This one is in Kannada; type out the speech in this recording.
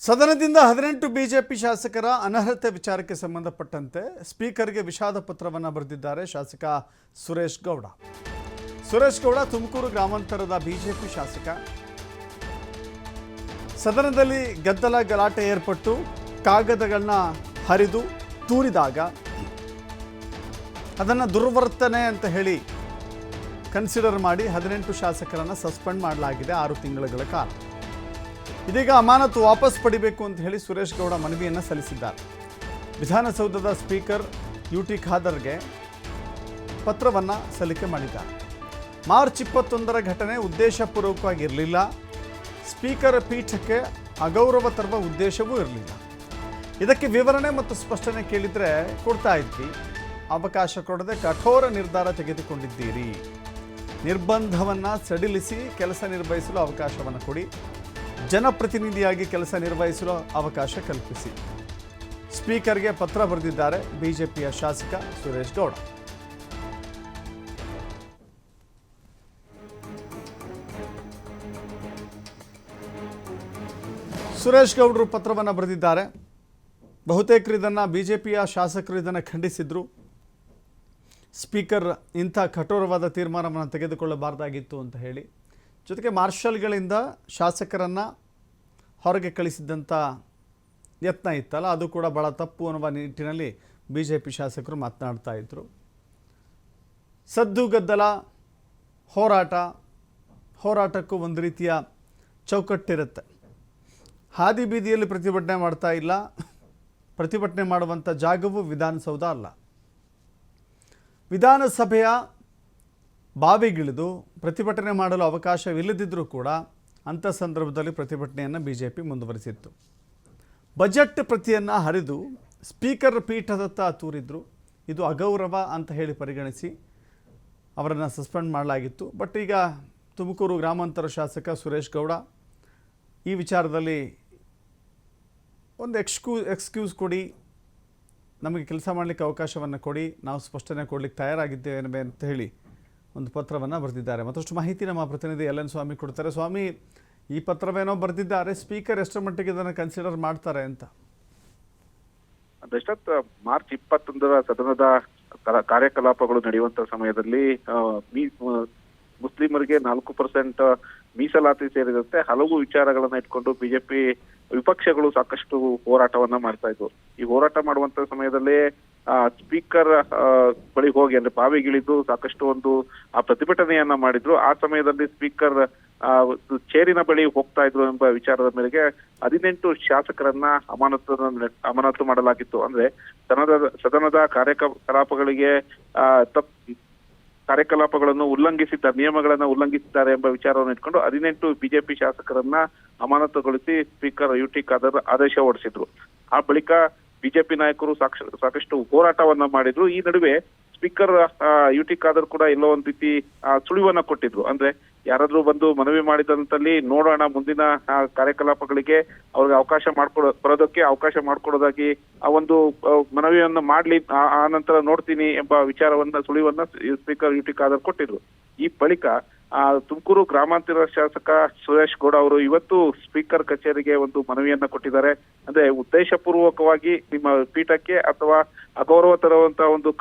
ಸದನದಿಂದ 18 ಬಿಜೆಪಿ ಶಾಸಕರ ಅನರ್ಹತೆ ವಿಚಾರಕ್ಕೆ ಸಂಬಂಧಪಟ್ಟಂತೆ ಸ್ಪೀಕರ್ಗೆ ವಿಷಾದ ಪತ್ರವನ್ನು ಬರೆದಿದ್ದಾರೆ ಶಾಸಕ ಸುರೇಶ್ ಗೌಡ. ಸುರೇಶ್ ಗೌಡ ತುಮಕೂರು ಗ್ರಾಮಾಂತರದ ಬಿಜೆಪಿ ಶಾಸಕ. ಸದನದಲ್ಲಿ ಗದ್ದಲ ಗಲಾಟೆ ಏರ್ಪಟ್ಟು ಕಾಗದಗಳನ್ನ ಹರಿದು ತೂರಿದಾಗ ಅದನ್ನು ದುರ್ವರ್ತನೆ ಅಂತ ಹೇಳಿ ಕನ್ಸಿಡರ್ ಮಾಡಿ 18 ಶಾಸಕರನ್ನು ಸಸ್ಪೆಂಡ್ ಮಾಡಲಾಗಿದೆ 6 ತಿಂಗಳ ಕಾಲ. ಇದೀಗ ಅಮಾನತು ವಾಪಸ್ ಪಡಿಬೇಕು ಅಂತ ಹೇಳಿ ಸುರೇಶ್ ಗೌಡ ಮನವಿಯನ್ನು ಸಲ್ಲಿಸಿದ್ದಾರೆ. ವಿಧಾನಸೌಧದ ಸ್ಪೀಕರ್ ಯುಟಿ ಖಾದರ್ಗೆ ಪತ್ರವನ್ನು ಸಲ್ಲಿಕೆ ಮಾಡಿದ್ದಾರೆ. ಮಾರ್ಚ್ 21ರ ಘಟನೆ ಉದ್ದೇಶಪೂರ್ವಕವಾಗಿರಲಿಲ್ಲ. ಸ್ಪೀಕರ್ ಪೀಠಕ್ಕೆ ಅಗೌರವ ತರುವ ಉದ್ದೇಶವೂ ಇರಲಿಲ್ಲ. ಇದಕ್ಕೆ ವಿವರಣೆ ಮತ್ತು ಸ್ಪಷ್ಟನೆ ಕೇಳಿದರೆ ಕೊಡ್ತಾ ಇದ್ವಿ. ಅವಕಾಶ ಕೊಡದೆ ಕಠೋರ ನಿರ್ಧಾರ ತೆಗೆದುಕೊಂಡಿದ್ದೀರಿ. ನಿರ್ಬಂಧವನ್ನು ಸಡಿಲಿಸಿ ಕೆಲಸ ನಿರ್ವಹಿಸಲು ಅವಕಾಶವನ್ನು ಕೊಡಿ. ಜನಪ್ರತಿನಿಧಿಯಾಗಿ ಕೆಲಸ ನಿರ್ವಹಿಸಲು ಅವಕಾಶ ಕಲ್ಪಿಸಿ. ಸ್ಪೀಕರ್ಗೆ ಪತ್ರ ಬರೆದಿದ್ದಾರೆ ಬಿಜೆಪಿಯ ಶಾಸಕ ಸುರೇಶ್ ಗೌಡ. ಸುರೇಶ್ ಗೌಡರು ಪತ್ರವನ್ನು ಬರೆದಿದ್ದಾರೆ. ಬಹುತೇಕರು ಇದನ್ನು ಬಿಜೆಪಿಯ ಶಾಸಕರು ಇದನ್ನು ಖಂಡಿಸಿದ್ರು. ಸ್ಪೀಕರ್ ಇಂಥ ಕಠೋರವಾದ ತೀರ್ಮಾನವನ್ನು ತೆಗೆದುಕೊಳ್ಳಬಾರ್ದಾಗಿತ್ತು ಅಂತ ಹೇಳಿ. ಜೊತೆಗೆ ಮಾರ್ಷಲ್ಗಳಿಂದ ಶಾಸಕರನ್ನು ಹೊರಗೆ ಕಳಿಸಿದ್ದಂಥ ಯತ್ನ ಇತ್ತಲ್ಲ, ಅದು ಕೂಡ ಭಾಳ ತಪ್ಪು ಅನ್ನುವ ನಿಟ್ಟಿನಲ್ಲಿ ಬಿ ಜೆ ಪಿ ಶಾಸಕರು ಮಾತನಾಡ್ತಾ ಇದ್ದರು. ಸದ್ದು ಗದ್ದಲ ಹೋರಾಟಕ್ಕೂ ಒಂದು ರೀತಿಯ ಚೌಕಟ್ಟಿರುತ್ತೆ. ಹಾದಿ ಬೀದಿಯಲ್ಲಿ ಪ್ರತಿಭಟನೆ ಮಾಡ್ತಾ ಇಲ್ಲ. ಪ್ರತಿಭಟನೆ ಮಾಡುವಂಥ ಜಾಗವು ವಿಧಾನಸೌಧ ಅಲ್ಲ. ವಿಧಾನಸಭೆಯ ಬಾವಿಗಿಳಿದು ಪ್ರತಿಭಟನೆ ಮಾಡಲು ಅವಕಾಶವಿಲ್ಲದಿದ್ದರೂ ಕೂಡ ಅಂಥ ಸಂದರ್ಭದಲ್ಲಿ ಪ್ರತಿಭಟನೆಯನ್ನು ಬಿಜೆಪಿ ಮುಂದುವರಿಸಿತ್ತು. ಬಜೆಟ್ ಪ್ರತಿಯನ್ನು ಹರಿದು ಸ್ಪೀಕರ್ ಪೀಠದತ್ತ ತೂರಿದ್ರು. ಇದು ಅಗೌರವ ಅಂತ ಹೇಳಿ ಪರಿಗಣಿಸಿ ಅವರನ್ನು ಸಸ್ಪೆಂಡ್ ಮಾಡಲಾಗಿತ್ತು. ಬಟ್ ಈಗ ತುಮಕೂರು ಗ್ರಾಮಾಂತರ ಶಾಸಕ ಸುರೇಶ್ ಗೌಡ ಈ ವಿಚಾರದಲ್ಲಿ ಒಂದು ಎಕ್ಸ್ಕ್ಯೂಸ್ ಕೊಡಿ, ನಮಗೆ ಕೆಲಸ ಮಾಡಲಿಕ್ಕೆ ಅವಕಾಶವನ್ನು ಕೊಡಿ, ನಾವು ಸ್ಪಷ್ಟನೆ ಕೊಡಲಿಕ್ಕೆ ತಯಾರಾಗಿದ್ದೇವೆ ಅಂತ ಹೇಳಿ ಒಂದು ಪತ್ರವನ್ನು ಬರೆದಿದ್ದಾರೆ. ಮತ್ತಷ್ಟು ಮಾಹಿತಿ ನಮ್ಮ ಪ್ರತಿನಿಧಿ LN ಸ್ವಾಮಿ ಕೊಡ್ತಾರೆ. ಸ್ವಾಮಿ, ಈ ಪತ್ರವೇನೋ ಬರೆದಿದ್ದಾರೆ, ಸ್ಪೀಕರ್ ಎಷ್ಟರ ಮಟ್ಟಿಗೆ ಇದನ್ನು ಕನ್ಸಿಡರ್ ಮಾಡ್ತಾರೆ ಅಂತ? ಅದೆಷ್ಟೊತ್ತು ಮಾರ್ಚ್ 21ರ ಸದನದ ಕಾರ್ಯಕಲಾಪಗಳು ನಡೆಯುವಂತ ಸಮಯದಲ್ಲಿ ಮುಸ್ಲಿಮರಿಗೆ 4% ಮೀಸಲಾತಿ ಸೇರಿದಂತೆ ಹಲವು ವಿಚಾರಗಳನ್ನ ಇಟ್ಕೊಂಡು ಬಿಜೆಪಿ ವಿಪಕ್ಷಗಳು ಸಾಕಷ್ಟು ಹೋರಾಟವನ್ನ ಮಾಡ್ತಾ ಇದ್ವು. ಈ ಹೋರಾಟ ಮಾಡುವಂತ ಸಮಯದಲ್ಲಿ ಸ್ಪೀಕರ್ ಬಳಿ ಹೋಗಿ ಅಂದ್ರೆ ಬಾವಿಗಿಳಿದು ಸಾಕಷ್ಟು ಒಂದು ಆ ಪ್ರತಿಭಟನೆಯನ್ನ ಮಾಡಿದ್ರು. ಆ ಸಮಯದಲ್ಲಿ ಸ್ಪೀಕರ್ ಚೇರಿನ ಬಳಿ ಹೋಗ್ತಾ ಇದ್ರು ಎಂಬ ವಿಚಾರದ ಮೇರೆಗೆ 18 ಶಾಸಕರನ್ನ ಅಮಾನತು ಮಾಡಲಾಗಿತ್ತು. ಅಂದ್ರೆ ಸದನದ ಕಾರ್ಯಕಲಾಪಗಳಿಗೆ ಕಾರ್ಯಕಲಾಪಗಳನ್ನು ನಿಯಮಗಳನ್ನು ಉಲ್ಲಂಘಿಸಿದ್ದಾರೆ ಎಂಬ ವಿಚಾರವನ್ನು ಇಟ್ಕೊಂಡು 18 ಬಿಜೆಪಿ ಶಾಸಕರನ್ನ ಅಮಾನತುಗೊಳಿಸಿ ಸ್ಪೀಕರ್ ಯುಟಿ ಖಾದರ್ ಆದೇಶ ಹೊರಡಿಸಿದ್ರು. ಆ ಬಳಿಕ ಬಿಜೆಪಿ ನಾಯಕರು ಸಾಕಷ್ಟು ಹೋರಾಟವನ್ನ ಮಾಡಿದ್ರು. ಈ ನಡುವೆ ಸ್ಪೀಕರ್ ಯುಟಿ ಖಾದರ್ ಕೂಡ ಎಲ್ಲೋ ಒಂದ್ ರೀತಿ ಸುಳಿವನ್ನ ಕೊಟ್ಟಿದ್ರು. ಅಂದ್ರೆ ಯಾರಾದ್ರೂ ಬಂದು ಮನವಿ ಮಾಡಿದಂತಲ್ಲಿ ನೋಡೋಣ, ಮುಂದಿನ ಕಾರ್ಯಕಲಾಪಗಳಿಗೆ ಅವ್ರಿಗೆ ಬರೋದಕ್ಕೆ ಅವಕಾಶ ಮಾಡ್ಕೊಡೋದಾಗಿ ಆ ಒಂದು ಮನವಿಯನ್ನ ಮಾಡ್ಲಿ, ಆ ನಂತರ ನೋಡ್ತೀನಿ ಎಂಬ ಸುಳಿವನ್ನ ಸ್ಪೀಕರ್ ಯುಟಿ ಖಾದರ್ ಕೊಟ್ಟಿದ್ರು. ಈ ಬಳಿಕ ತುಮಕೂರು ಗ್ರಾಮಾಂತರ ಶಾಸಕ ಸುರೇಶ್ ಗೌಡ ಅವರು ಇವತ್ತು ಸ್ಪೀಕರ್ ಕಚೇರಿಗೆ ಒಂದು ಮನವಿಯನ್ನ ಕೊಟ್ಟಿದ್ದಾರೆ. ಅಂದ್ರೆ ಉದ್ದೇಶಪೂರ್ವಕವಾಗಿ ನಿಮ್ಮ ಪೀಠಕ್ಕೆ ಅಥವಾ ಅಗೌರವ ತರುವಂತಹ ಒಂದು